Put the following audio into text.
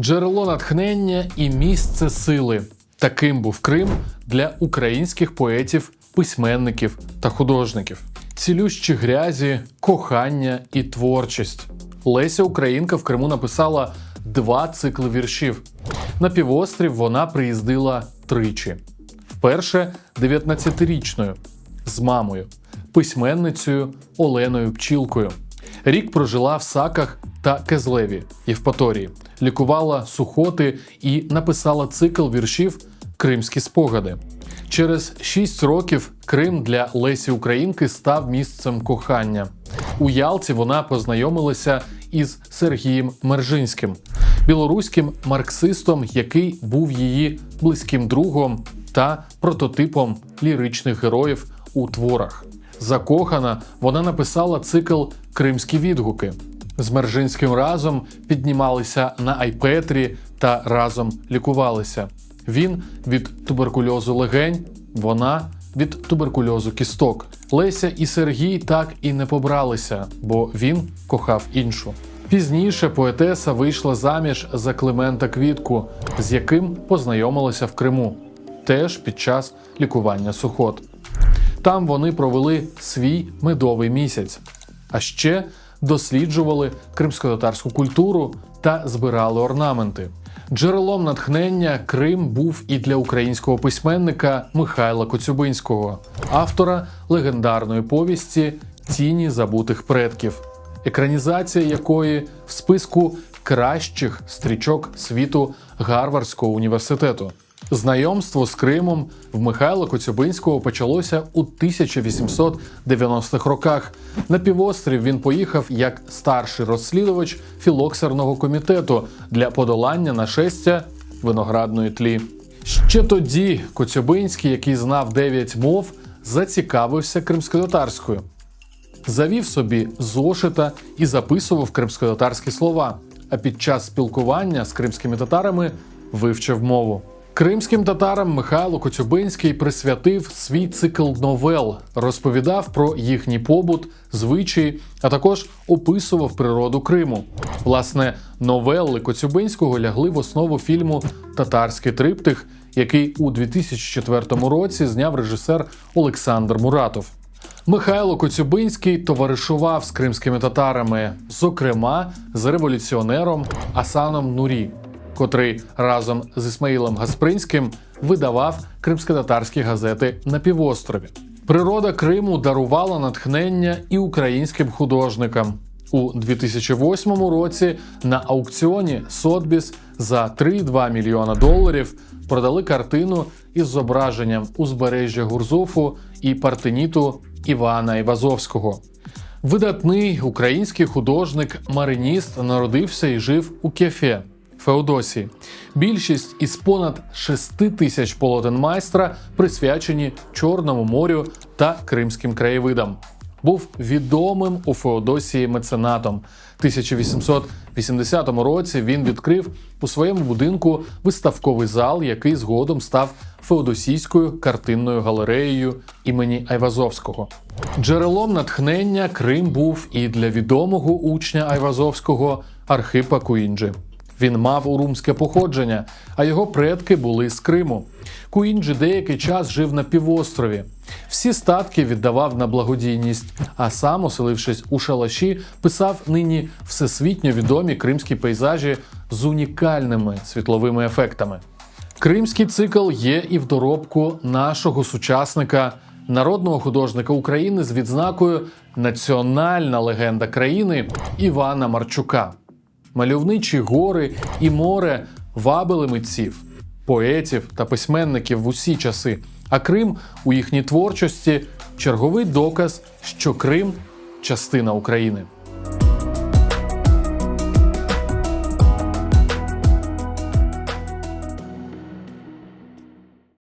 Джерело натхнення і місце сили. Таким був Крим для українських поетів, письменників та художників. Цілющі грязі, кохання і творчість. Леся Українка в Криму написала 2 цикли віршів. На півострів вона приїздила 3. Вперше 19-річною, з мамою, письменницею Оленою Пчілкою. Рік прожила в Саках та Кезлеві, Євпаторії, лікувала сухоти і написала цикл віршів «Кримські спогади». Через 6 років Крим для Лесі Українки став місцем кохання. У Ялті вона познайомилася із Сергієм Мержинським, білоруським марксистом, який був її близьким другом та прототипом ліричних героїв у творах. Закохана, вона написала цикл «Кримські відгуки». З Мержинським разом піднімалися на Айпетрі та разом лікувалися. Він від туберкульозу легень, вона від туберкульозу кісток. Леся і Сергій так і не побралися, бо він кохав іншу. Пізніше поетеса вийшла заміж за Климента Квітку, з яким познайомилася в Криму, теж під час лікування сухот. Там вони провели свій медовий місяць. А ще досліджували кримськотатарську культуру та збирали орнаменти. Джерелом натхнення Крим був і для українського письменника Михайла Коцюбинського, автора легендарної повісті «Тіні забутих предків», екранізація якої в списку кращих стрічок світу Гарвардського університету. Знайомство з Кримом в Михайла Коцюбинського почалося у 1890-х роках. На півострів він поїхав як старший розслідувач філоксерного комітету для подолання нашестя виноградної тлі. Ще тоді Коцюбинський, який знав 9 мов, зацікавився кримськотатарською. Завів собі зошита і записував кримськотатарські слова, а під час спілкування з кримськими татарами вивчив мову. Кримським татарам Михайло Коцюбинський присвятив свій цикл новел, розповідав про їхній побут, звичаї, а також описував природу Криму. Власне, новели Коцюбинського лягли в основу фільму «Татарський триптих», який у 2004 році зняв режисер Олександр Муратов. Михайло Коцюбинський товаришував з кримськими татарами, зокрема з революціонером Асаном Нурі, котрий разом з Ісмаїлом Гаспринським видавав кримськотатарські газети на півострові. Природа Криму дарувала натхнення і українським художникам. У 2008 році на аукціоні Сотбіс за $3,2 мільйона продали картину із зображенням узбережжя Гурзуфу і партеніту Івана Айвазовського. Видатний український художник-мариніст народився і жив у Кефе, Феодосії. Більшість із понад 6 тисяч полотен майстра присвячені Чорному морю та кримським краєвидам. Був відомим у Феодосії меценатом. В 1880 році він відкрив у своєму будинку виставковий зал, який згодом став Феодосійською картинною галереєю імені Айвазовського. Джерелом натхнення Крим був і для відомого учня Айвазовського Архипа Куінджі. Він мав урумське походження, а його предки були з Криму. Куінджі деякий час жив на півострові. Всі статки віддавав на благодійність, а сам, оселившись у шалаші, писав нині всесвітньо відомі кримські пейзажі з унікальними світловими ефектами. Кримський цикл є і в доробку нашого сучасника, народного художника України з відзнакою «Національна легенда країни» Івана Марчука. Мальовничі гори і море вабили митців, поетів та письменників в усі часи, а Крим у їхній творчості – черговий доказ, що Крим – частина України.